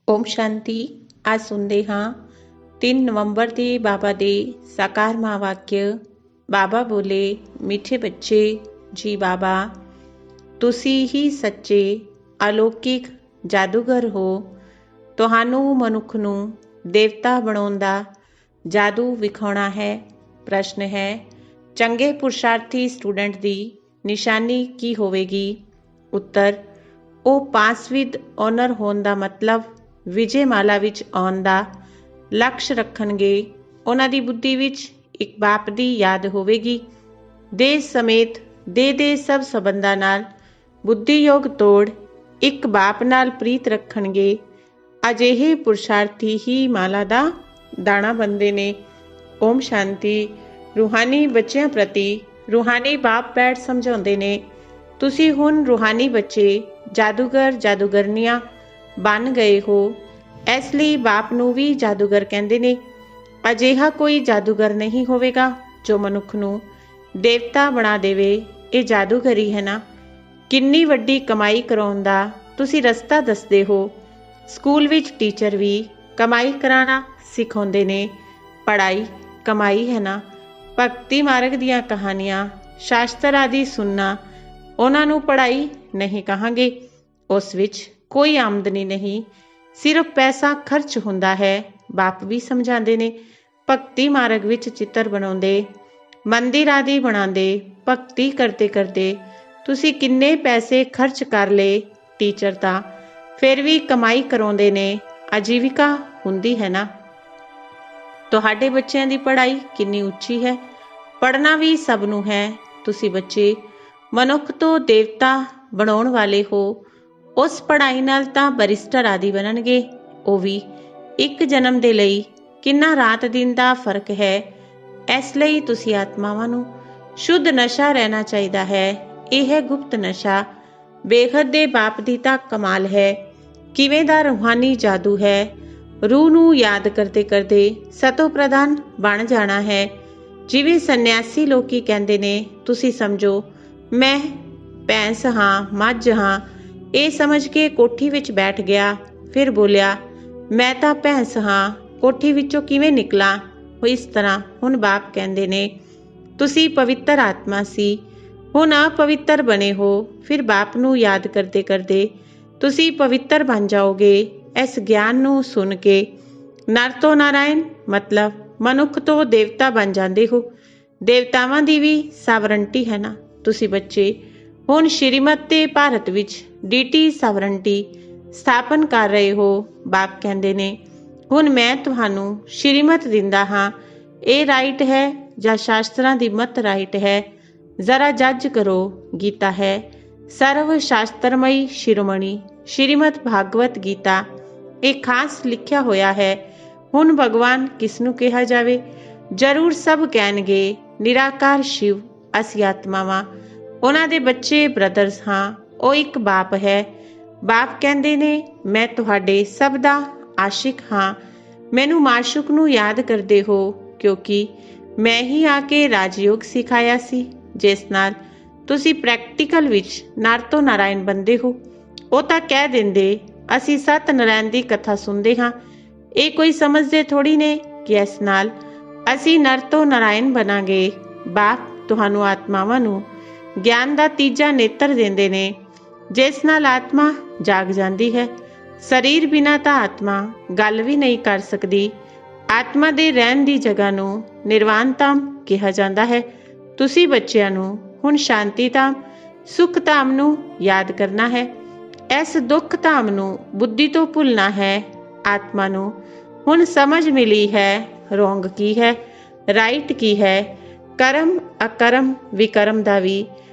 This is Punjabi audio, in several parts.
ਓਮ ਸ਼ਾਂਤੀ। ਅੱਜ ਸੁਣਦੇ ਹਾਂ 3 ਨਵੰਬਰ ਦੇ ਬਾਬਾ ਦੇ ਸਾਕਾਰ ਮਹਾਵਾਕਿਆ। ਬਾਬਾ ਬੋਲੇ, ਮਿੱਠੇ ਬੱਚੇ ਜੀ ਬਾਬਾ, ਤੁਸੀਂ ਹੀ ਸੱਚੇ ਅਲੌਕਿਕ ਜਾਦੂਗਰ ਹੋ। ਤੁਹਾਨੂੰ ਮਨੁੱਖ ਨੂੰ ਦੇਵਤਾ ਬਣਾਉਣ ਦਾ ਜਾਦੂ ਵਿਖਾਉਣਾ ਹੈ। ਪ੍ਰਸ਼ਨ ਹੈ, ਚੰਗੇ ਪੁਰਸ਼ਾਰਥੀ ਸਟੂਡੈਂਟ ਦੀ ਨਿਸ਼ਾਨੀ ਕੀ ਹੋਵੇਗੀ? ਉੱਤਰ, ਉਹ ਪਾਸ ਵਿਦ ਓਨਰ ਹੋਣ ਦਾ ਮਤਲਬ ਵਿਜੇ ਮਾਲਾ ਵਿੱਚ ਆਉਣ ਦਾ ਲਕਸ਼ ਰੱਖਣਗੇ। ਉਹਨਾਂ ਦੀ ਬੁੱਧੀ ਵਿੱਚ ਇੱਕ ਬਾਪ ਦੀ ਯਾਦ ਹੋਵੇਗੀ। ਦੇਹ ਸਮੇਤ ਦੇਹ ਦੇ ਸਭ ਸੰਬੰਧਾਂ ਨਾਲ ਬੁੱਧੀਯੋਗ ਤੋੜ ਇੱਕ ਬਾਪ ਨਾਲ ਪ੍ਰੀਤ ਰੱਖਣਗੇ। ਅਜਿਹੇ ਪੁਰਸ਼ਾਰਥੀ ਹੀ ਮਾਲਾ ਦਾ ਦਾਣਾ ਬਣਦੇ ਨੇ। ਓਮ ਸ਼ਾਂਤੀ। ਰੂਹਾਨੀ ਬੱਚਿਆਂ ਪ੍ਰਤੀ ਰੂਹਾਨੀ ਬਾਪ ਬੈਠ ਸਮਝਾਉਂਦੇ ਨੇ, ਤੁਸੀਂ ਹੁਣ ਰੂਹਾਨੀ ਬੱਚੇ ਜਾਦੂਗਰ ਜਾਦੂਗਰਨੀਆਂ ਬਣ ਗਏ ਹੋ। ਇਸ ਲਈ ਬਾਪ ਨੂੰ ਵੀ ਜਾਦੂਗਰ ਕਹਿੰਦੇ ਨੇ। ਅਜਿਹਾ ਕੋਈ ਜਾਦੂਗਰ ਨਹੀਂ ਹੋਵੇਗਾ ਜੋ ਮਨੁੱਖ ਨੂੰ ਦੇਵਤਾ ਬਣਾ ਦੇਵੇ। ਇਹ ਜਾਦੂਗਰੀ ਹੈ ਨਾ। ਕਿੰਨੀ ਵੱਡੀ ਕਮਾਈ ਕਰਾਉਣ ਦਾ ਤੁਸੀਂ ਰਸਤਾ ਦੱਸਦੇ ਹੋ। ਸਕੂਲ ਵਿੱਚ ਟੀਚਰ ਵੀ ਕਮਾਈ ਕਰਾਉਣਾ ਸਿਖਾਉਂਦੇ ਨੇ। ਪੜ੍ਹਾਈ ਕਮਾਈ ਹੈ ਨਾ। ਭਗਤੀ ਮਾਰਗ ਦੀਆਂ ਕਹਾਣੀਆਂ ਸ਼ਾਸਤਰ ਆਦਿ ਸੁਣਨਾ, ਉਹਨਾਂ ਨੂੰ ਪੜ੍ਹਾਈ ਨਹੀਂ ਕਹਾਂਗੇ। ਉਸ ਵਿੱਚ ਕੋਈ ਆਮਦਨੀ ਨਹੀਂ, ਸਿਰਫ ਪੈਸਾ ਖਰਚ ਹੁੰਦਾ ਹੈ। ਬਾਪ ਵੀ ਸਮਝਾਉਂਦੇ ਨੇ, ਭਗਤੀ ਮਾਰਗ ਵਿੱਚ ਚਿੱਤਰ ਬਣਾਉਂਦੇ, ਮੰਦਿਰ ਆਦਿ ਬਣਾਉਂਦੇ, ਭਗਤੀ ਕਰਦੇ ਕਰਦੇ ਤੁਸੀਂ ਕਿੰਨੇ ਪੈਸੇ ਖਰਚ ਕਰ ਲਏ। ਟੀਚਰ ਤਾਂ ਫਿਰ ਵੀ ਕਮਾਈ ਕਰਾਉਂਦੇ ਨੇ, ਆਜੀਵਿਕਾ ਹੁੰਦੀ ਹੈ ਨਾ। ਤੁਹਾਡੇ ਬੱਚਿਆਂ ਦੀ ਪੜ੍ਹਾਈ ਕਿੰਨੀ ਉੱਚੀ ਹੈ। ਪੜ੍ਹਨਾ ਵੀ ਸਭ ਨੂੰ ਹੈ। ਤੁਸੀਂ ਬੱਚੇ ਮਨੁੱਖ ਤੋਂ ਦੇਵਤਾ ਬਣਾਉਣ ਵਾਲੇ ਹੋ। ਉਸ ਪੜ੍ਹਾਈ ਨਾਲ ਤਾਂ ਬੈਰਿਸਟਰ ਆਦਿ ਬਣਨਗੇ। ਉਹ ਵੀ ਇੱਕ ਜਨਮ ਦੇ ਲਈ। ਕਿੰਨਾ ਰਾਤ ਦਿਨ ਦਾ ਫਰਕ ਹੈ। ਇਸ ਲਈ ਤੁਸੀਂ ਆਤਮਾਵਾਂ ਨੂੰ ਸ਼ੁੱਧ ਨਸ਼ਾ ਰਹਿਣਾ ਚਾਹੀਦਾ ਹੈ। ਇਹ ਹੈ ਗੁਪਤ ਨਸ਼ਾ। ਬੇਹੱਦ ਦੇ ਬਾਪ ਦੀ ਤਾਂ ਕਮਾਲ ਹੈ। ਕਿਵੇਂ ਦਾ ਰੂਹਾਨੀ ਜਾਦੂ ਹੈ। ਰੂਹ ਨੂੰ ਯਾਦ ਕਰਦੇ ਕਰਦੇ ਸਤੋ ਪ੍ਰਧਾਨ ਬਣ ਜਾਣਾ ਹੈ। ਜਿਵੇਂ ਸੰਨਿਆਸੀ ਲੋਕੀ ਕਹਿੰਦੇ ਨੇ, ਤੁਸੀਂ ਸਮਝੋ ਮੈਂ ਭੈਂਸ ਹਾਂ, ਮੱਝ ਹਾਂ। ਇਹ ਸਮਝ ਕੇ ਕੋਠੀ ਵਿੱਚ ਬੈਠ ਗਿਆ। ਫਿਰ ਬੋਲਿਆ, ਮੈਂ ਤਾਂ ਭੈਂਸ ਹਾਂ, ਕੋਠੀ ਵਿੱਚੋਂ ਕਿਵੇਂ ਨਿਕਲਾਂ। ਉਹ ਇਸ ਤਰ੍ਹਾਂ ਹੁਣ ਬਾਪ ਕਹਿੰਦੇ ਨੇ, ਤੁਸੀਂ ਪਵਿੱਤਰ ਆਤਮਾ ਸੀ, ਹੁਣ ਅਪਵਿੱਤਰ ਬਣੇ ਹੋ। ਫਿਰ ਬਾਪ ਨੂੰ ਯਾਦ ਕਰਦੇ ਕਰਦੇ ਤੁਸੀਂ ਪਵਿੱਤਰ ਬਣ ਜਾਓਗੇ। ਇਸ ਗਿਆਨ ਨੂੰ ਸੁਣ ਕੇ ਨਰ ਤੋਂ ਨਾਰਾਇਣ ਮਤਲਬ ਮਨੁੱਖ ਤੋਂ ਦੇਵਤਾ ਬਣ ਜਾਂਦੇ ਹੋ। ਦੇਵਤਾਵਾਂ ਦੀ ਵੀ ਸਾਵਰੰਟੀ ਹੈ ਨਾ। ਤੁਸੀਂ ਬੱਚੇ ਹੁਣ ਸ਼੍ਰੀਮਤ ਤੇ ਭਾਰਤ ਵਿੱਚ ਡੀਟੀ ਸਾਵਰੰਟੀ ਸਥਾਪਨ ਕਰ ਰਹੇ ਹੋ। ਬਾਪ ਕਹਿੰਦੇ ਨੇ, ਹੁਣ ਮੈਂ ਤੁਹਾਨੂੰ ਸ਼੍ਰੀਮਤ ਦਿੰਦਾ ਹਾਂ। ਇਹ ਰਾਈਟ ਹੈ ਜਾਂ ਸ਼ਾਸਤਰਾਂ ਦੀ ਮਤ ਰਾਈਟ ਹੈ, ਜ਼ਰਾ ਜੱਜ ਕਰੋ। ਗੀਤਾ ਹੈ ਸਰਵ ਸ਼ਾਸਤਰਮਈ ਸ਼ਿਰੋਮਣੀ ਸ਼੍ਰੀਮਦ ਭਾਗਵਤ ਗੀਤਾ। ਇਹ ਖਾਸ ਲਿਖਿਆ ਹੋਇਆ ਹੈ। ਹੁਣ ਭਗਵਾਨ ਕਿਸ ਨੂੰ ਕਿਹਾ ਜਾਵੇ? ਜ਼ਰੂਰ ਸਭ ਕਹਿਣਗੇ ਨਿਰਾਕਾਰ ਸ਼ਿਵ। ਅਸੀਂ ਆਤਮਾਵਾਂ ਉਹਨਾਂ ਦੇ ਬੱਚੇ ਬ੍ਰਦਰਸ ਹਾਂ। ਉਹ ਇੱਕ ਬਾਪ ਹੈ। ਬਾਪ ਕਹਿੰਦੇ ਨੇ, ਮੈਂ ਤੁਹਾਡੇ ਸਭ ਦਾ ਆਸ਼ਿਕ ਹਾਂ। ਮੈਨੂੰ ਮਾਸ਼ੂਕ ਨੂੰ ਯਾਦ ਕਰਦੇ ਹੋ, ਕਿਉਂਕਿ ਮੈਂ ਹੀ ਆ ਕੇ ਰਾਜਯੋਗ ਸਿਖਾਇਆ ਸੀ, ਜਿਸ ਨਾਲ ਤੁਸੀਂ ਪ੍ਰੈਕਟੀਕਲ ਵਿੱਚ ਨਰ ਤੋਂ ਨਾਰਾਇਣ ਬਣਦੇ ਹੋ। ਉਹ ਤਾਂ ਕਹਿ ਦਿੰਦੇ, ਅਸੀਂ ਸਤ ਨਾਰਾਇਣ ਦੀ ਕਥਾ ਸੁਣਦੇ ਹਾਂ। ਇਹ ਕੋਈ ਸਮਝਦੇ ਥੋੜੀ ਨੇ ਕਿ ਇਸ ਨਾਲ ਅਸੀਂ ਨਰ ਤੋਂ ਨਾਰਾਇਣ ਬਣਾਂਗੇ। ਬਾਪ ਤੁਹਾਨੂੰ ਆਤਮਾਵਾਂ ਨੂੰ ਗਿਆਨ ਦਾ ਤੀਜਾ ਨੇਤਰ ਦਿੰਦੇ ਨੇ, ਜਿਸ ਨਾਲ ਆਤਮਾ ਜਾਗ ਜਾਂਦੀ ਹੈ। ਸਰੀਰ ਬਿਨਾਂ ਤਾਂ ਆਤਮਾ ਗੱਲ ਵੀ ਨਹੀਂ ਕਰ ਸਕਦੀ। ਆਤਮਾ ਦੇ ਰਹਿਣ ਦੀ ਜਗ੍ਹਾ ਨੂੰ ਨਿਰਵਾਣ ਧਾਮ ਕਿਹਾ ਜਾਂਦਾ ਹੈ। ਤੁਸੀਂ ਬੱਚਿਆਂ ਨੂੰ ਹੁਣ ਸ਼ਾਂਤੀ ਧਾਮ, ਸੁਖ ਧਾਮ ਨੂੰ ਯਾਦ ਕਰਨਾ ਹੈ। ਇਸ ਦੁੱਖ ਧਾਮ ਨੂੰ ਬੁੱਧੀ ਤੋਂ ਭੁੱਲਣਾ ਹੈ। ਆਤਮਾ ਨੂੰ ਹੁਣ ਸਮਝ ਮਿਲੀ ਹੈ, ਰੋਂਗ ਕੀ ਹੈ, ਰਾਈਟ ਕੀ ਹੈ। ਕਰਮ ਅਕਰਮ ਵਿਕਰਮ ਦਾ ਵੀ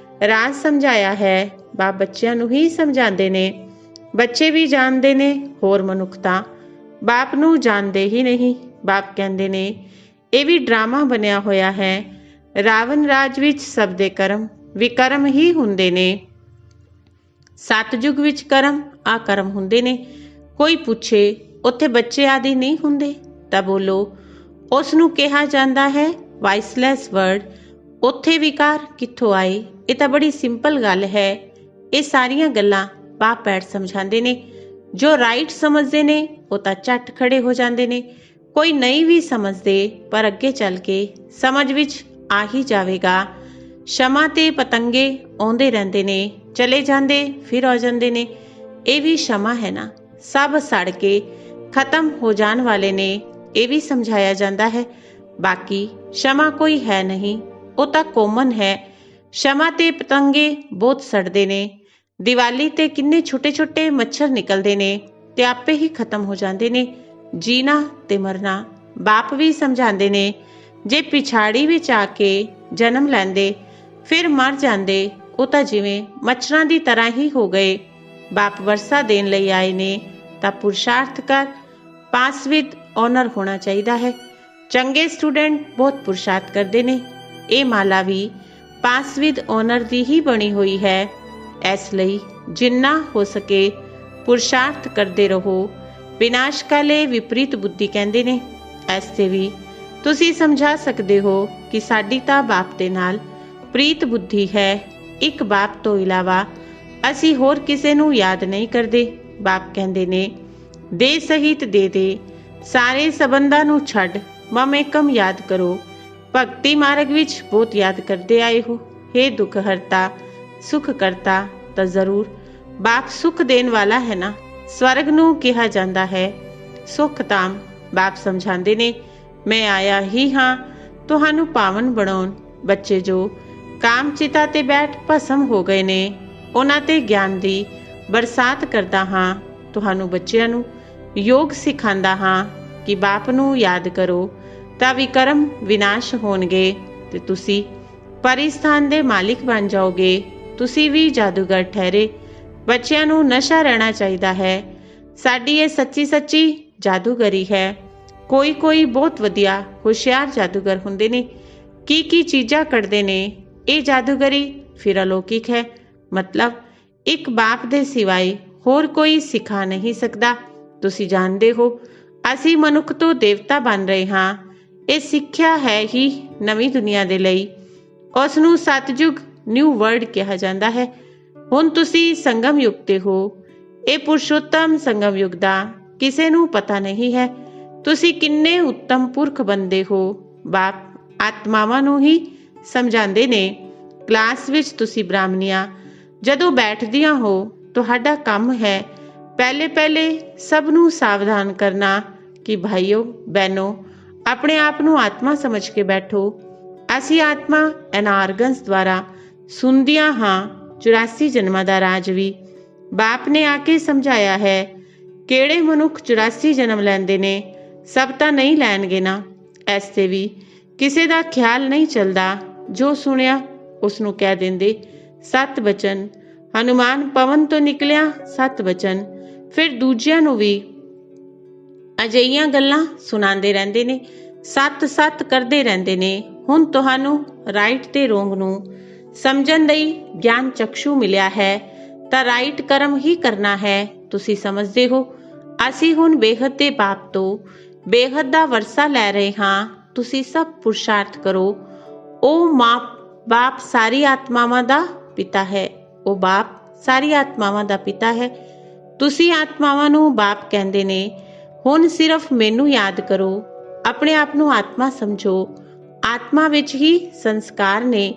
ਰਾਜ ਸਮਝਾਇਆ ਹੈ। ਬਾਪ ਬੱਚਿਆਂ ਨੂੰ ਹੀ ਸਮਝਾਉਂਦੇ ਨੇ। ਬੱਚੇ ਵੀ ਜਾਣਦੇ ਨੇ, ਹੋਰ ਮਨੁੱਖ ਤਾਂ ਬਾਪ ਨੂੰ ਜਾਣਦੇ ਹੀ ਨਹੀਂ। ਬਾਪ ਕਹਿੰਦੇ ਨੇ, ਇਹ ਵੀ ਡਰਾਮਾ ਬਣਿਆ ਹੋਇਆ ਹੈ। ਰਾਵਣ ਰਾਜ ਵਿੱਚ ਸਭ ਦੇ ਕਰਮ ਵਿਕਰਮ ਹੀ ਹੁੰਦੇ ਨੇ। ਸਤਯੁਗ ਵਿੱਚ ਕਰਮ ਆਕਰਮ ਹੁੰਦੇ ਨੇ। ਕੋਈ ਪੁੱਛੇ ਉੱਥੇ ਬੱਚੇ ਆਦਿ ਨਹੀਂ ਹੁੰਦੇ ਤਾਂ ਬੋਲੋ ਉਸ ਨੂੰ ਕਿਹਾ ਜਾਂਦਾ ਹੈ ਵਾਇਸਲੈਸ ਵਰਡ। ਉੱਥੇ ਵਿਕਾਰ ਕਿੱਥੋਂ ਆਏ? ਇਹ ਤਾਂ ਬੜੀ ਸਿੰਪਲ ਗੱਲ ਹੈ। ਇਹ ਸਾਰੀਆਂ ਗੱਲਾਂ ਬਾਪ ਬੈਠ ਸਮਝਾਉਂਦੇ ਨੇ। ਜੋ ਰਾਈਟ ਸਮਝਦੇ ਨੇ ਉਹ ਤਾਂ ਝੱਟ ਖੜੇ ਹੋ ਜਾਂਦੇ ਨੇ, ਕੋਈ ਨਹੀਂ ਵੀ ਸਮਝਦੇ ਪਰ ਅੱਗੇ ਚੱਲ ਕੇ ਸਮਝ ਵਿੱਚ ਆ ਹੀ ਜਾਵੇਗਾ। ਸ਼ਮਾ ਤੇ ਪਤੰਗੇ ਆਉਂਦੇ ਰਹਿੰਦੇ ਨੇ, ਚਲੇ ਜਾਂਦੇ ਫਿਰ ਆ ਜਾਂਦੇ ਨੇ, ਇਹ ਵੀ ਸ਼ਮਾ ਹੈ ਨਾ। ਸਭ ਸੜ ਕੇ ਖਤਮ ਹੋ ਜਾਣ ਵਾਲੇ ਨੇ, ਇਹ ਵੀ ਸਮਝਾਇਆ ਜਾਂਦਾ ਹੈ। ਬਾਕੀ ਸ਼ਮਾ ਕੋਈ ਹੈ ਨਹੀਂ, ਉਹ ਤਾਂ ਕੋਮਨ ਹੈ। ਸ਼ਮਾ ਤੇ ਪਤੰਗੇ ਬਹੁਤ ਸੜਦੇ ਨੇ। ਦੀਵਾਲੀ ਤੇ ਕਿੰਨੇ ਛੋਟੇ ਛੋਟੇ ਮੱਛਰ ਨਿਕਲਦੇ ਨੇ ਤੇ ਆਪੇ ਹੀ ਖਤਮ ਹੋ ਜਾਂਦੇ ਨੇ। ਜੀਣਾ ਤੇ ਮਰਨਾ ਬਾਪ ਵੀ ਸਮਝਾਉਂਦੇ ਨੇ। ਜੇ ਪਿਛਾੜੀ ਵਿੱਚ ਆ ਕੇ ਜਨਮ ਲੈਂਦੇ ਫਿਰ ਮਰ ਜਾਂਦੇ, ਉਹ ਤਾਂ ਜਿਵੇਂ ਮੱਛਰਾਂ ਦੀ ਤਰ੍ਹਾਂ ਹੀ ਹੋ ਗਏ। ਬਾਪ ਵਰਸਾ ਦੇਣ ਲਈ ਆਏ ਨੇ ਤਾਂ ਪੁਰਸ਼ਾਰਥ ਕਰ। ਪਾਸ ਵਿਦ ਆਨਰ ਹੋਣਾ ਚਾਹੀਦਾ ਹੈ। ਚੰਗੇ ਸਟੂਡੈਂਟ ਬਹੁਤ ਪੁਰਸ਼ਾਰਥ ਕਰਦੇ ਨੇ। ਇਹ ਮਾਲਾ ਵੀ ਪਾਸ ਵਿਦ ਆਨਰ ਦੀ ਹੀ ਬਣੀ ਹੋਈ ਹੈ। ਇਸ ਲਈ ਜਿੰਨਾ ਹੋ ਸਕੇ ਪੁਰਸ਼ਾਰਥ ਕਰਦੇ ਰਹੋ। ਵਿਨਾਸ਼ ਕਾਲੇ ਵਿਪਰੀਤ ਬੁੱਧੀ ਕਹਿੰਦੇ ਨੇ। ਇਸ ਤੇ ਵੀ ਤੁਸੀਂ ਸਮਝਾ ਸਕਦੇ ਹੋ ਕਿ ਸਾਡੀ ਤਾਂ ਬਾਪ ਦੇ ਨਾਲ ਪ੍ਰੀਤ ਬੁੱਧੀ ਹੈ। ਇੱਕ ਬਾਪ ਤੋਂ ਇਲਾਵਾ ਅਸੀਂ ਹੋਰ ਕਿਸੇ ਨੂੰ ਯਾਦ ਨਹੀਂ ਕਰਦੇ। ਬਾਪ ਕਹਿੰਦੇ ਨੇ, ਦੇ ਸਹਿਤ ਦੇ ਸਾਰੇ ਸੰਬੰਧਾਂ ਨੂੰ ਛੱਡ ਮਮ ਏਕਮ ਯਾਦ ਕਰੋ। ਭਗਤੀ ਮਾਰਗ ਵਿੱਚ ਬਹੁਤ ਯਾਦ ਕਰਦੇ ਆਏ ਹੋ। ਹੇ ਦੁੱਖ ਹਰਤਾ ਸੁਖ ਕਰਤਾ, ਤਾਂ ਜ਼ਰੂਰ ਬਾਪ ਸੁਖ ਦੇਣ ਵਾਲਾ ਹੈ ਨਾ। ਸਵਰਗ ਨੂੰ ਕਿਹਾ ਜਾਂਦਾ ਹੈ ਸੁਖ ਧਾਮ। ਬਾਪ ਸਮਝਾਉਂਦੇ ਨੇ, ਮੈਂ ਆਇਆ ਹੀ ਹਾਂ ਤੁਹਾਨੂੰ ਪਾਵਨ ਬਣਾਉਣ। ਬੱਚੇ ਜੋ ਕਾਮ ਚਿਤਾ ਤੇ ਬੈਠ ਭਸਮ ਹੋ ਗਏ ਨੇ, ਉਹਨਾਂ ਤੇ ਗਿਆਨ ਦੀ ਬਰਸਾਤ ਕਰਦਾ ਹਾਂ। ਤੁਹਾਨੂੰ ਬੱਚਿਆਂ ਨੂੰ ਯੋਗ ਸਿਖਾਉਂਦਾ ਹਾਂ ਕਿ ਬਾਪ ਨੂੰ ਯਾਦ ਕਰੋ ਤਾਂ ਵਿਕਰਮ ਵਿਨਾਸ਼ ਹੋਣਗੇ ਤੇ ਤੁਸੀਂ ਪਰਿਸਥਾਨ ਦੇ ਮਾਲਿਕ ਬਣ ਜਾਓਗੇ। ਤੁਸੀਂ ਵੀ ਜਾਦੂਗਰ ਠਹਿਰੇ। ਬੱਚਿਆਂ ਨੂੰ ਨਸ਼ਾ ਰਹਿਣਾ ਚਾਹੀਦਾ ਹੈ। ਸਾਡੀ ਇਹ ਸੱਚੀ ਸੱਚੀ ਜਾਦੂਗਰੀ ਹੈ। ਕੋਈ ਕੋਈ ਬਹੁਤ ਵਧੀਆ ਹੁਸ਼ਿਆਰ ਜਾਦੂਗਰ ਹੁੰਦੇ ਨੇ, ਕੀ ਚੀਜ਼ਾਂ ਕੱਢਦੇ ਨੇ। ਇਹ ਜਾਦੂਗਰੀ ਫਿਰ ਅਲੌਕਿਕ ਹੈ। ਮਤਲਬ ਇੱਕ ਬਾਪ ਦੇ ਸਿਵਾਏ ਹੋਰ ਕੋਈ ਸਿਖਾ ਨਹੀਂ ਸਕਦਾ। ਤੁਸੀਂ ਜਾਣਦੇ ਹੋ ਅਸੀਂ ਮਨੁੱਖ ਤੋਂ ਦੇਵਤਾ ਬਣ ਰਹੇ ਹਾਂ। ਇਹ ਸਿੱਖਿਆ ਹੈ ਹੀ ਨਵੀਂ ਦੁਨੀਆ ਦੇ ਲਈ। ਉਸ ਨੂੰ ਸਤਜੁਗ ਨਿਊ ਵਰਲਡ ਕਿਹਾ ਜਾਂਦਾ ਹੈ। ਹੁਣ ਤੁਸੀਂ ਸੰਗਮ ਯੁੱਗ ਤੇ ਹੋ। ਇਹ ਪੁਰਸ਼ੋਤਮ ਸੰਗਮ ਯੁੱਗ ਦਾ ਕਿਸੇ ਨੂੰ ਪਤਾ ਨਹੀਂ ਹੈ। ਤੁਸੀਂ ਕਿੰਨੇ ਉੱਤਮ ਪੁਰਖ ਬੰਦੇ ਹੋ। ਬਾਪ ਆਤਮਾਵਾਂ ਨੂੰ ਹੀ ਸਮਝਾਉਂਦੇ ਨੇ। ਕਲਾਸ ਵਿੱਚ ਤੁਸੀਂ ਬ੍ਰਾਹਮਣੀਆਂ ਜਦੋਂ ਬੈਠਦੀਆਂ ਹੋ, ਤੁਹਾਡਾ ਕੰਮ ਹੈ ਪਹਿਲੇ ਸਭ ਨੂੰ ਸਾਵਧਾਨ ਕਰਨਾ ਕਿ ਭਾਈਓ ਬਹਿਨੋ ਆਪਣੇ ਆਪ ਨੂੰ ਆਤਮਾ ਸਮਝ ਕੇ ਬੈਠੋ। ਅਸੀਂ ਆਤਮਾ ਐਨਾਰਗਨਸ ਦੁਆਰਾ ਸੁਣਦਿਆਂ ਹਾਂ 84 ਜਨਮਾਂ ਦਾ ਰਾਜ ਵੀ। ਬਾਪ ਨੇ ਆ ਕੇ ਸਮਝਾਇਆ ਹੈ। ਕਿਹੜੇ ਮਨੁੱਖ 84 ਜਨਮ ਲੈਂਦੇ ਨੇ, ਸਭ ਤਾਂ ਨਹੀਂ ਲੈਣਗੇ ਨਾ। ਇਸ ਤੇ ਵੀ ਕਿਸੇ ਦਾ ਖਿਆਲ ਨਹੀਂ ਚੱਲਦਾ। ਜੋ ਸੁਣਿਆ ਉਸ ਨੂੰ ਕਹਿ ਦਿੰਦੇ 7 ਬਚਨ। ਹਨੂਮਾਨ ਪਵਨ ਤੋਂ ਨਿਕਲਿਆ 7 ਬਚਨ। ਫਿਰ ਦੂਜਿਆਂ ਨੂੰ ਵੀ ਅਜਿਹੀਆਂ ਗੱਲਾਂ ਸੁਣਾਉਂਦੇ ਰਹਿੰਦੇ ਨੇ। 7 ਕਰਦੇ ਰਹਿੰਦੇ ਨੇ। ਹੁਣ ਤੁਹਾਨੂੰ ਰਾਈਟ ਤੇ ਰੋਂਗ ਨੂੰ ਸਮਝਣ ਲਈ ਗਿਆਨ ਚਕਸ਼ੂ ਮਿਲਿਆ ਹੈ ਤਾਂ ਰਾਈਟ ਕਰਮ ਹੀ ਕਰਨਾ ਹੈ। ਤੁਸੀਂ ਸਮਝਦੇ ਹੋ ਅਸੀਂ ਹੁਣ ਬੇਹੱਦ ਦੇ ਬਾਪ ਤੋਂ ਬੇਹੱਦ ਦਾ ਵਰਸਾ ਲੈ ਰਹੇ ਹਾਂ। ਤੁਸੀਂ ਸਭ ਪੁਰਸ਼ਾਰਥ ਕਰੋ। ਉਹ ਬਾਪ ਸਾਰੀ ਆਤਮਾਵਾਂ ਦਾ ਪਿਤਾ ਹੈ। ਉਹ ਬਾਪ ਸਾਰੀ ਆਤਮਾਵਾਂ ਦਾ ਪਿਤਾ ਹੈ। ਤੁਸੀਂ ਆਤਮਾਵਾਂ ਨੂੰ ਬਾਪ ਕਹਿੰਦੇ ਨੇ। ਹੁਣ ਸਿਰਫ ਮੈਨੂੰ ਯਾਦ ਕਰੋ। ਆਪਣੇ ਆਪ ਨੂੰ ਆਤਮਾ ਸਮਝੋ। ਆਤਮਾ ਵਿੱਚ ਹੀ ਸੰਸਕਾਰ ਨੇ।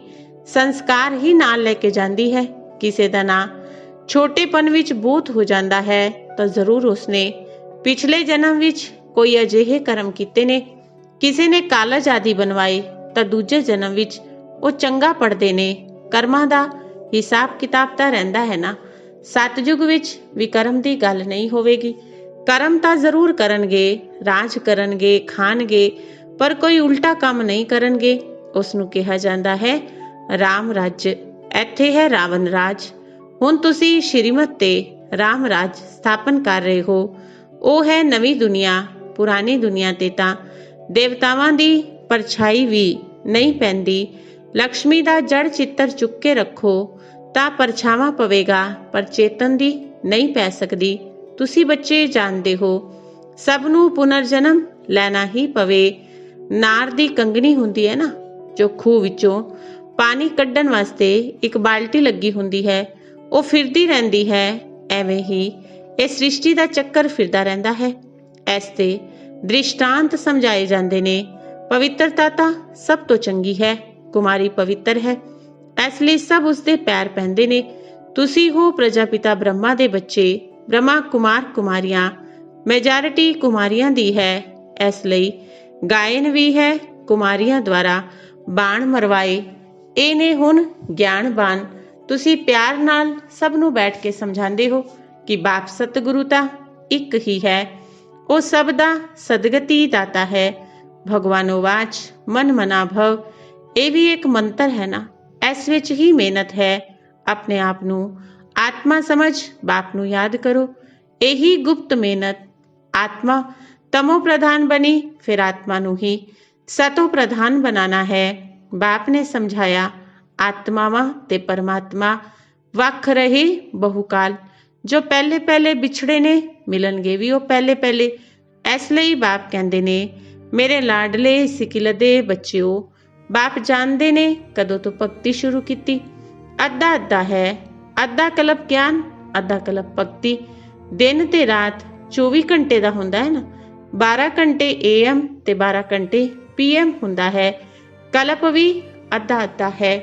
ਸੰਸਕਾਰ ਹੀ ਨਾਲ ਲੈ ਕੇ ਜਾਂਦੀ ਹੈ। ਕਿਸੇ ਦਾ ਨਾਂ ਛੋਟੇਪਨ ਵਿੱਚ ਬਹੁਤ ਹੋ ਜਾਂਦਾ ਹੈ ਤਾਂ ਜ਼ਰੂਰ ਉਸਨੇ ਪਿਛਲੇ ਜਨਮ ਵਿੱਚ ਕੋਈ ਅਜਿਹੇ ਕਰਮ ਕੀਤੇ ਨੇ। ਕਿਸੇ ਨੇ ਕਾਲਜ ਆਦਿ ਬਣਵਾਏ ਤਾਂ ਦੂਜੇ ਜਨਮ ਵਿੱਚ ਉਹ ਚੰਗਾ ਪੜ੍ਹਦੇ ਨੇ। ਕਰਮਾਂ ਦਾ ਹਿਸਾਬ ਕਿਤਾਬ ਤਾਂ ਰਹਿੰਦਾ ਹੈ ਨਾ। ਸਤਜੁਗ ਵਿੱਚ ਵਿਕਰਮ ਦੀ ਗੱਲ ਨਹੀਂ ਹੋਵੇਗੀ। ਕਰਮ ਤਾਂ ਜ਼ਰੂਰ ਕਰਨਗੇ, ਰਾਜ ਕਰਨਗੇ, ਖਾਣਗੇ, ਪਰ ਕੋਈ ਉਲਟਾ ਕੰਮ ਨਹੀਂ ਕਰਨਗੇ। ਉਸ ਨੂੰ ਕਿਹਾ ਜਾਂਦਾ ਹੈ ਰਾਮ ਰਾਜ। ਇੱਥੇ ਹੈ ਰਾਵਣ ਰਾਜ। ਹੁਣ ਤੁਸੀਂ ਸ਼੍ਰੀਮਤ ਤੇ ਰਾਮ ਰਾਜ ਸਥਾਪਨ ਕਰ ਰਹੇ ਹੋ। ਉਹ ਹੈ ਨਵੀਂ ਦੁਨੀਆ। ਪੁਰਾਣੀ ਦੁਨੀਆ ਤੇ ਤਾਂ ਦੇਵਤਾਵਾਂ ਦੀ ਪਰਛਾਈ ਵੀ ਨਹੀਂ ਪੈਂਦੀ। ਲਕਸ਼ਮੀ ਦਾ ਜੜ ਚਿੱਤਰ ਚੁੱਕ ਕੇ ਰੱਖੋ ਤਾਂ ਪਰਛਾਵਾਂ ਪਵੇਗਾ, ਪਰ ਚੇਤਨ ਦੀ ਨਹੀਂ ਪੈ ਸਕਦੀ। ਤੁਸੀਂ ਬੱਚੇ ਜਾਣਦੇ ਹੋ ਸਭ ਨੂੰ ਪੁਨਰ ਜਨਮ ਲੈਣਾ ਹੀ ਪਵੇ। ਨਾਰ ਦੀ ਕੰਗਣੀ ਹੁੰਦੀ ਹੈ ਨਾ, ਜੋ ਖੂਹ ਵਿੱਚੋਂ ਪਾਣੀ ਕੱਢਣ ਵਾਸਤੇ ਇੱਕ ਬਾਲਟੀ ਲੱਗੀ ਹੁੰਦੀ ਹੈ, ਉਹ ਫਿਰਦੀ ਰਹਿੰਦੀ ਹੈ। ਐਵੇਂ ਹੀ ਇਹ ਸ੍ਰਿਸ਼ਟੀ ਦਾ ਚੱਕਰ ਫਿਰਦਾ ਰਹਿੰਦਾ ਹੈ। ਇਸ ਦੇ ਦ੍ਰਿਸ਼ਟਾਂਤ ਸਮਝਾਏ ਜਾਂਦੇ ਨੇ। ਪਵਿੱਤਰਤਾ ਤਾਂ ਸਭ ਤੋਂ ਚੰਗੀ ਹੈ। ਕੁਮਾਰੀ ਪਵਿੱਤਰ ਹੈ, ਇਸ ਲਈ ਸਭ ਉਸਦੇ ਪੈਰ ਪੈਂਦੇ ਨੇ। ਤੁਸੀਂ ਹੋ ਪ੍ਰਜਾਪਿਤਾ ਬ੍ਰਹਮਾ ਦੇ ਬੱਚੇ। ਬ੍ਰਹਮਾ ਕੁਮਾਰ ਕੁਮਾਰੀਆਂ, ਮੈਜੋਰਿਟੀ ਕੁਮਾਰੀਆਂ ਦੀ ਹੈ, ਇਸ ਲਈ ਗਾਇਨ ਵੀ ਹੈ ਕੁਮਾਰੀਆਂ ਦੁਆਰਾ। ਬਾਣ ਮਰਵਾਏ ਇਹ ਨੇ ਹੁਣ ਗਿਆਨਬਾਨ। ਤੁਸੀਂ ਪਿਆਰ ਨਾਲ ਸਭ ਨੂੰ ਬੈਠ ਕੇ ਸਮਝਾਉਂਦੇ ਹੋ ਕਿ ਬਾਪ ਸਤਿਗੁਰੂ ਤਾਂ ਇੱਕ ਹੀ ਹੈ, ਉਹ ਸਭ ਦਾ ਸਦਗਤੀ ਦਾਤਾ ਹੈ। ਭਗਵਾਨੋਵਾਚ ਮਨ ਮਨਾ ਭਵ, ਇਹ ਵੀ ਇੱਕ ਮੰਤਰ ਹੈ ਨਾ, ਇਸ ਵਿੱਚ ਹੀ ਮਿਹਨਤ ਹੈ। ਆਪਣੇ ਆਪ ਨੂੰ ਆਤਮਾ ਸਮਝ ਬਾਪ ਨੂੰ ਯਾਦ ਕਰੋ। ਇਹੀ ਗੁਪਤ ਮਿਹਨਤ। ਆਤਮਾ ਤਮੋ ਪ੍ਰਧਾਨ ਬਣੀ, ਫਿਰ ਆਤਮਾ ਨੂੰ ਹੀ ਸਤੋ ਪ੍ਰਧਾਨ ਬਣਾਉਣਾ ਹੈ। ਬਾਪ ਨੇ ਸਮਝਾਇਆ ਆਤਮਾਵਾਂ ਤੇ ਪਰਮਾਤਮਾ ਵੱਖ ਰਹੇ ਬਹੁਕਾਲ। ਜੋ ਪਹਿਲੇ ਪਹਿਲੇ ਵਿਛੜੇ ਨੇ ਮਿਲਣਗੇ ਵੀ ਉਹ ਪਹਿਲੇ ਪਹਿਲੇ। ਇਸ ਲਈ ਬਾਪ ਕਹਿੰਦੇ ਨੇ ਮੇਰੇ ਲਾਡਲੇ ਸਿਕਿਲਦੇ ਬੱਚਿਓ। ਬਾਪ ਜਾਣਦੇ ਨੇ ਕਦੋਂ ਤੋਂ ਭਗਤੀ ਸ਼ੁਰੂ ਕੀਤੀ। ਅੱਧਾ ਅੱਧਾ ਹੈ, ਅੱਧਾ ਕਲਪ ਗਿਆਨ, ਅੱਧਾ ਕਲਪ ਭਗਤੀ। ਦਿਨ ਤੇ ਰਾਤ 24 ਘੰਟੇ ਦਾ ਹੁੰਦਾ ਹੈ ਨਾ। 12 ਘੰਟੇ AM ਤੇ 12 ਘੰਟੇ PM ਹੁੰਦਾ ਹੈ। ਕਲਪ ਵੀ ਅੱਧਾ ਅੱਧਾ ਹੈ।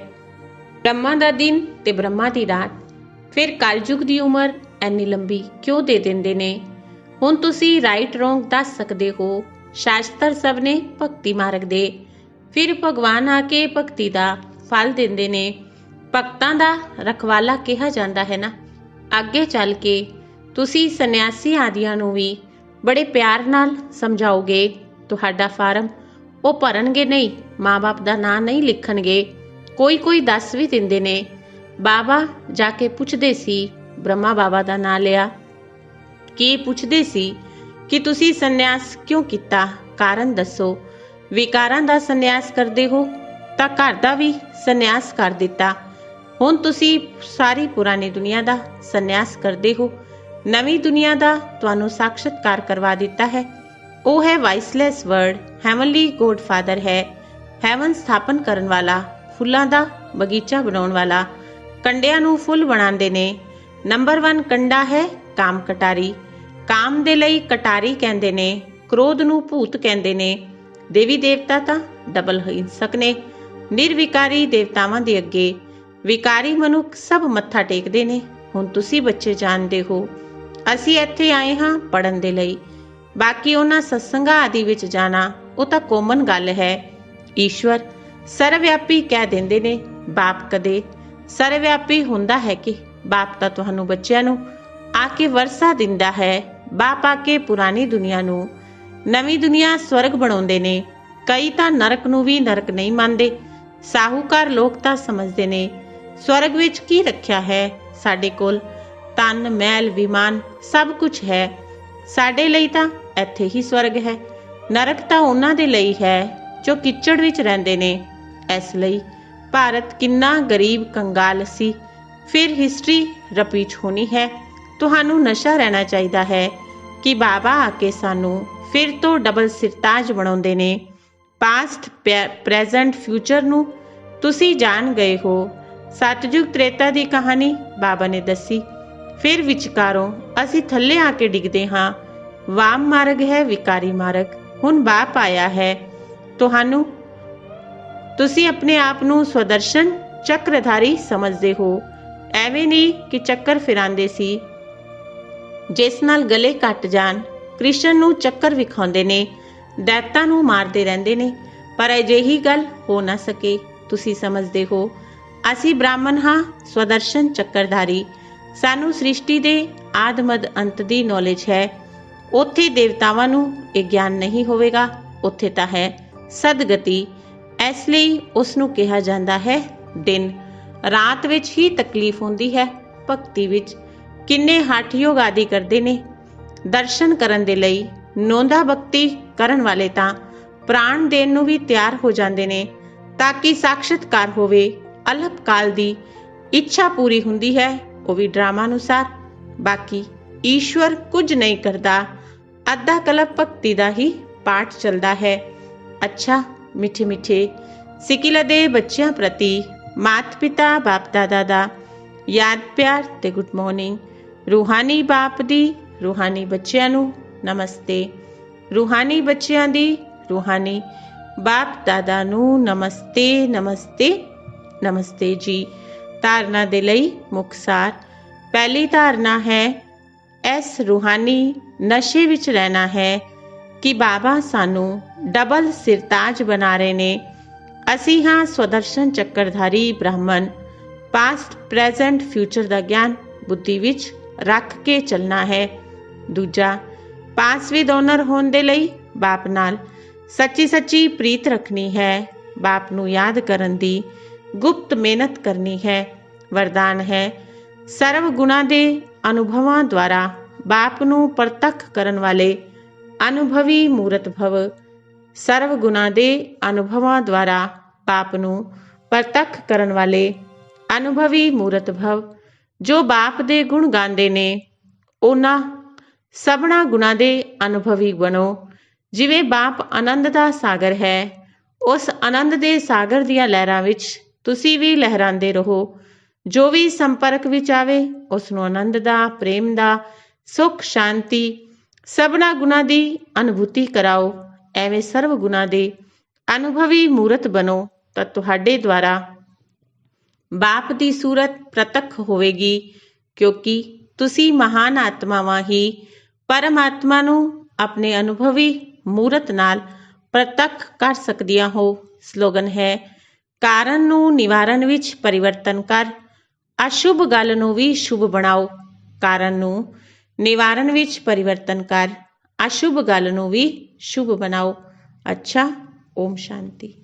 ਬ੍ਰਹਮਾ ਦਾ ਦਿਨ ਤੇ ਬ੍ਰਹਮਾ ਦੀ ਰਾਤ। ਫਿਰ ਕਲਯੁਗ ਦੀ ਉਮਰ ਐਨੀ ਲੰਬੀ ਕਿਉਂ ਦੇ ਦਿੰਦੇ ਨੇ? ਹੁਣ ਤੁਸੀਂ ਰਾਈਟ ਰੋਂਗ ਦੱਸ ਸਕਦੇ ਹੋ। ਸ਼ਾਸਤਰ ਸਭ ਨੇ ਭਗਤੀ ਮਾਰਗ ਦੇ। ਫਿਰ ਭਗਵਾਨ ਆ ਕੇ ਭਗਤੀ ਦਾ ਫਲ ਦਿੰਦੇ ਨੇ। ਭਗਤਾਂ ਦਾ ਰਖਵਾਲਾ ਕਿਹਾ ਜਾਂਦਾ ਹੈ ਨਾ। ਅੱਗੇ ਚੱਲ ਕੇ ਤੁਸੀਂ ਸੰਨਿਆਸੀ ਆਦੀਆਂ ਨੂੰ ਵੀ ਬੜੇ ਪਿਆਰ ਨਾਲ ਸਮਝਾਓਗੇ। ਤੁਹਾਡਾ ਫਾਰਮ ਉਹ ਭਰਨਗੇ ਨਹੀਂ, ਮਾਂ-ਬਾਪ ਦਾ ਨਾਂ ਨਹੀਂ ਲਿਖਣਗੇ। ਕੋਈ ਕੋਈ ਦੱਸ ਵੀ ਦਿੰਦੇ ਨੇ। ਬਾਬਾ ਜਾ ਕੇ ਪੁੱਛਦੇ ਸੀ, ਬ੍ਰਹਮਾ ਬਾਬਾ ਦਾ ਨਾਂ ਲਿਆ ਕਿ ਪੁੱਛਦੇ ਸੀ ਕਿ ਤੁਸੀਂ ਸੰਨਿਆਸ ਕਿਉਂ ਕੀਤਾ, ਕਾਰਨ ਦੱਸੋ। ਵਿਕਾਰਾਂ ਦਾ ਸੰਨਿਆਸ ਕਰਦੇ ਹੋ ਤਾਂ ਘਰ ਦਾ ਵੀ ਸੰਨਿਆਸ ਕਰ ਦਿੱਤਾ। ਹੁਣ ਤੁਸੀਂ ਸਾਰੀ ਪੁਰਾਣੀ ਦੁਨੀਆ ਦਾ ਸੰਨਿਆਸ ਕਰਦੇ ਹੋ। ਨਵੀਂ ਦੁਨੀਆ ਦਾ ਤੁਹਾਨੂੰ ਸਾਖਸ਼ਾਤਕਾਰ ਕਰਵਾ ਦਿੱਤਾ ਹੈ। ਉਹ ਹੈ ਵਾਇਸਲੈਸ ਵਰਡ। ਹੈਵਨਲੀ ਗੋਡ ਫਾਦਰ ਹੈ। ਹੈਵਨ ਸਥਾਪਨ ਕਰਨ ਵਾਲਾ, ਫੁੱਲਾਂ ਦਾ ਬਗੀਚਾ ਬਣਾਉਣ ਵਾਲਾ। ਕੰਡਿਆਂ ਨੂੰ ਫੁੱਲ ਬਣਾਉਂਦੇ ਨੇ। ਨੰਬਰ 1 ਕੰਡਾ ਹੈ ਕਾਮ ਕਟਾਰੀ। ਕਾਮ ਦੇ ਲਈ ਕਟਾਰੀ ਕਹਿੰਦੇ ਨੇ। ਕ੍ਰੋਧ ਨੂੰ ਭੂਤ ਕਹਿੰਦੇ ਨੇ। ਦੇਵੀ ਦੇਵਤਾ ਤਾਂ ਡਬਲ ਹਿੰਸਕ ਨੇ। ਨਿਰਵਿਕਾਰੀ ਦੇਵਤਾਵਾਂ ਦੇ ਅੱਗੇ ਵਿਕਾਰੀ ਮਨੁੱਖ ਸਭ ਮੱਥਾ ਟੇਕਦੇ ਨੇ। ਹੁਣ ਤੁਸੀਂ ਬੱਚੇ ਜਾਣਦੇ ਹੋ ਅਸੀਂ ਇੱਥੇ ਆਏ ਹਾਂ ਪੜ੍ਹਨ ਦੇ ਲਈ। ਬਾਕੀ ਉਹਨਾਂ ਸਤਸੰਗਾਂ ਆਦਿ ਵਿੱਚ ਜਾਣਾ ਉਹ ਤਾਂ ਕੋਮਨ ਗੱਲ ਹੈ। ਈਸ਼ਵਰ ਸਰਵਵਿਆਪੀ ਕਹਿ ਦਿੰਦੇ ਨੇ। ਬਾਪ ਕਦੇ ਸਰਵਵਿਆਪੀ ਹੁੰਦਾ ਹੈ ਕਿ? ਬਾਪ ਤਾਂ ਤੁਹਾਨੂੰ ਬੱਚਿਆਂ ਨੂੰ ਆ ਕੇ ਵਰਸਾ ਦਿੰਦਾ ਹੈ। ਬਾਪ ਆ ਕੇ ਪੁਰਾਣੀ ਦੁਨੀਆ ਨੂੰ ਨਵੀਂ ਦੁਨੀਆ ਸਵਰਗ ਬਣਾਉਂਦੇ ਨੇ। ਕਈ ਤਾਂ ਨਰਕ ਨੂੰ ਵੀ ਨਰਕ ਨਹੀਂ ਮੰਨਦੇ। ਸਾਹੂਕਾਰ ਲੋਕ ਤਾਂ ਸਮਝਦੇ ਨੇ ਸਵਰਗ ਵਿੱਚ ਕੀ ਰੱਖਿਆ ਹੈ। ਸਾਡੇ ਕੋਲ ਧਨ ਮਹਿਲ ਵਿਮਾਨ ਸਭ ਕੁਝ ਹੈ। ਸਾਡੇ ਲਈ ਤਾਂ ਇੱਥੇ ਹੀ ਸਵਰਗ ਹੈ। ਨਰਕ ਤਾਂ ਉਹਨਾਂ ਦੇ ਲਈ ਹੈ ਜੋ ਕਿਚੜ ਵਿੱਚ ਰਹਿੰਦੇ ਨੇ। ਇਸ ਲਈ ਭਾਰਤ ਕਿੰਨਾ ਗਰੀਬ ਕੰਗਾਲ ਸੀ। ਫਿਰ ਹਿਸਟਰੀ ਰਿਪੀਟ ਹੋਣੀ ਹੈ। ਤੁਹਾਨੂੰ ਨਸ਼ਾ ਰਹਿਣਾ ਚਾਹੀਦਾ ਹੈ ਕਿ ਬਾਬਾ ਆ ਕੇ ਸਾਨੂੰ ਫਿਰ ਤੋਂ ਡਬਲ ਸਿਰਤਾਜ ਬਣਾਉਂਦੇ ਨੇ। ਪਾਸਟ ਪ੍ਰੈਜ਼ੈਂਟ ਫਿਊਚਰ ਨੂੰ ਤੁਸੀਂ ਜਾਣ ਗਏ ਹੋ। ਸਤਜੁਗ ਤ੍ਰੇਤਾ ਦੀ ਕਹਾਣੀ ਬਾਬਾ ਨੇ ਦੱਸੀ। ਫਿਰ ਵਿਚਕਾਰੋਂ ਅਸੀਂ ਥੱਲੇ ਆ ਕੇ ਡਿੱਗਦੇ ਹਾਂ। ਵਾਮ ਮਾਰਗ ਹੈ ਵਿਕਾਰੀ ਮਾਰਗ। ਹੁਣ ਬਾਪ ਆਇਆ ਹੈ। ਤੁਸੀਂ ਆਪਣੇ ਆਪ ਨੂੰ ਸਵਦਰਸ਼ਨ ਚੱਕਰਧਾਰੀ ਸਮਝਦੇ ਹੋ। ਐਵੇਂ ਨਹੀਂ ਕਿ ਚੱਕਰ ਫਿਰਾਂਦੇ ਸੀ ਜਿਸ ਨਾਲ ਗਲੇ ਕੱਟ ਜਾਣ। ਕ੍ਰਿਸ਼ਨ ਨੂੰ ਚੱਕਰ ਵਿਖਾਉਂਦੇ ਨੇ, ਦੈਤਾਂ ਨੂੰ ਮਾਰਦੇ ਰਹਿੰਦੇ ਨੇ, ਪਰ ਅਜਿਹੀ ਗੱਲ ਹੋ ਨਾ ਸਕੇ। ਤੁਸੀਂ ਸਮਝਦੇ ਹੋ ਅਸੀਂ ਬ੍ਰਾਹਮਣ ਹਾਂ, ਸਵਦਰਸ਼ਨ ਚੱਕਰਧਾਰੀ। ਸਾਨੂੰ ਸ੍ਰਿਸ਼ਟੀ ਦੇ ਆਦਿ ਮੱਧ ਅੰਤ ਦੀ ਨੌਲੇਜ ਹੈ। ਉੱਥੇ ਦੇਵਤਾਵਾਂ ਨੂੰ ਇਹ ਗਿਆਨ ਨਹੀਂ ਹੋਵੇਗਾ। ਉੱਥੇ ਤਾਂ ਹੈ ਸਦਗਤੀ। ਇਸ ਲਈ ਉਸ ਨੂੰ ਕਿਹਾ ਜਾਂਦਾ ਹੈ ਦਿਨ। ਰਾਤ ਵਿੱਚ ਹੀ ਤਕਲੀਫ ਹੁੰਦੀ ਹੈ। ਭਗਤੀ ਵਿੱਚ ਕਿੰਨੇ ਹਠ ਯੋਗ ਆਦਿ ਕਰਦੇ ਨੇ ਦਰਸ਼ਨ ਕਰਨ ਦੇ ਲਈ। ਨੋਂਦਾ ਭਗਤੀ ਕਰਨ ਵਾਲੇ ਤਾਂ ਪ੍ਰਾਣ ਦੇਣ ਨੂੰ ਵੀ ਤਿਆਰ ਹੋ ਜਾਂਦੇ ਨੇ ਤਾਂ ਕਿ ਸਾਖਸ਼ਾਤਕਾਰ ਹੋਵੇ। ਅਲਪ ਕਾਲ ਦੀ ਇੱਛਾ ਪੂਰੀ ਹੁੰਦੀ ਹੈ, ਉਹ ਵੀ ਡਰਾਮਾ ਅਨੁਸਾਰ। ਬਾਕੀ ਈਸ਼ਵਰ ਕੁਝ ਨਹੀਂ ਕਰਦਾ। ਅੱਧਾ ਕਲਪ ਭਗਤੀ ਦਾ ਹੀ ਪਾਠ ਚੱਲਦਾ ਹੈ। ਅੱਛਾ ਮਿੱਠੇ ਮਿੱਠੇ ਸਿਕਿਲਾ ਦੇ ਬੱਚਿਆਂ ਪ੍ਰਤੀ ਮਾਤ ਪਿਤਾ ਬਾਪ ਦਾਦਾ ਦਾ ਯਾਦ ਪਿਆਰ ਤੇ ਗੁੱਡ ਮਾਰਨਿੰਗ। ਰੂਹਾਨੀ ਬਾਪ ਦੀ रूहानी बच्चिਆਂ ਨੂੰ नमस्ते। रूहानी बच्चिਆਂ ਦੀ रूहानी बाप दादा ਨੂੰ नमस्ते नमस्ते नमस्ते जी। धारणा ਦੇ ਲਈ ਮੁੱਖ ਸਾਰ। ਪਹਿਲੀ ਧਾਰਨਾ ਹੈ, ਇਸ रूहानी ਨਸ਼ੇ ਵਿੱਚ ਰਹਿਣਾ ਹੈ ਕਿ ਬਾਬਾ ਸਾਨੂੰ ਡਬਲ ਸਿਰਤਾਜ ਬਣਾ ਰਹੇ ਨੇ। ਅਸੀਂ ਹਾਂ ਸਵਦਰਸ਼ਨ ਚੱਕਰਧਾਰੀ ਬ੍ਰਾਹਮਣ। ਪਾਸਟ ਪ੍ਰੈਜ਼ੈਂਟ ਫਿਊਚਰ ਦਾ ਗਿਆਨ ਬੁੱਧੀ ਵਿੱਚ ਰੱਖ ਕੇ ਚੱਲਣਾ ਹੈ। ਦੂਜਾ, ਪਾਸਵੇਂ ਓਨਰ ਹੋਣ ਦੇ ਲਈ ਬਾਪ ਨਾਲ ਸੱਚੀ ਸੱਚੀ ਪ੍ਰੀਤ ਰੱਖਣੀ ਹੈ। ਬਾਪ ਨੂੰ ਯਾਦ ਕਰਨ ਦੀ ਗੁਪਤ ਮਿਹਨਤ ਕਰਨੀ ਹੈ। ਵਰਦਾਨ ਹੈ, ਸਰਵ ਗੁਣਾਂ ਦੇ ਅਨੁਭਵਾਂ ਦੁਆਰਾ ਬਾਪ ਨੂੰ ਪ੍ਰਤੱਖ ਕਰਨ ਵਾਲੇ ਅਨੁਭਵੀ ਮੂਰਤ ਭਵ। ਸਰਵ ਗੁਣਾਂ ਦੇ ਅਨੁਭਵਾਂ ਦੁਆਰਾ ਬਾਪ ਨੂੰ ਪ੍ਰਤੱਖ ਕਰਨ ਵਾਲੇ ਅਨੁਭਵੀ ਮੂਰਤ ਭਵ। ਜੋ ਬਾਪ ਦੇ ਗੁਣ ਗਾਉਂਦੇ ਨੇ ਉਹਨਾਂ ਸਭਨਾ ਗੁਣਾਂ ਦੇ ਅਨੁਭਵੀ ਬਣੋ। ਜਿਵੇਂ ਬਾਪ ਆਨੰਦ ਦਾ ਸਾਗਰ ਹੈ, ਉਸ ਆਨੰਦ ਦੇ ਸਾਗਰ ਦੀਆਂ ਲਹਿਰਾਂ ਵਿੱਚ ਤੁਸੀਂ ਵੀ ਲਹਿਰਾਉਂਦੇ ਰਹੋ। ਜੋ ਵੀ ਸੰਪਰਕ ਵਿੱਚ ਆਵੇ ਉਸ ਨੂੰ ਆਨੰਦ ਦਾ, ਪ੍ਰੇਮ ਦਾ, ਸੁੱਖ ਸ਼ਾਂਤੀ, ਸਭਨਾ ਗੁਣਾਂ ਦੀ ਅਨੁਭੂਤੀ ਕਰਾਓ। ਐਵੇਂ ਸਰਵ ਗੁਣਾਂ ਦੇ ਅਨੁਭਵੀ ਮੂਰਤ ਬਣੋ ਤਾਂ ਤੁਹਾਡੇ ਦੁਆਰਾ ਬਾਪ ਦੀ ਸੂਰਤ ਪ੍ਰਤੱਖ ਹੋਵੇਗੀ, ਕਿਉਂਕਿ ਤੁਸੀਂ ਮਹਾਨ ਆਤਮਾਵਾਂ ਹੀ ਪਰਮਾਤਮਾ ਨੂੰ ਆਪਣੇ ਅਨੁਭਵੀ ਮੂਰਤ ਨਾਲ ਪ੍ਰਤੱਖ ਕਰ ਸਕਦੀਆਂ ਹੋ। ਸਲੋਗਨ ਹੈ, ਕਾਰਨ ਨੂੰ ਨਿਵਾਰਨ ਵਿੱਚ ਪਰਿਵਰਤਨ ਕਰ, ਅਸ਼ੁਭ ਗੱਲ ਨੂੰ ਵੀ ਸ਼ੁਭ ਬਣਾਓ। ਕਾਰਨ ਨੂੰ ਨਿਵਾਰਨ ਵਿੱਚ ਪਰਿਵਰਤਨ ਕਰ, ਅਸ਼ੁਭ ਗੱਲ ਨੂੰ ਵੀ ਸ਼ੁਭ ਬਣਾਓ। ਅੱਛਾ, ਓਮ ਸ਼ਾਂਤੀ।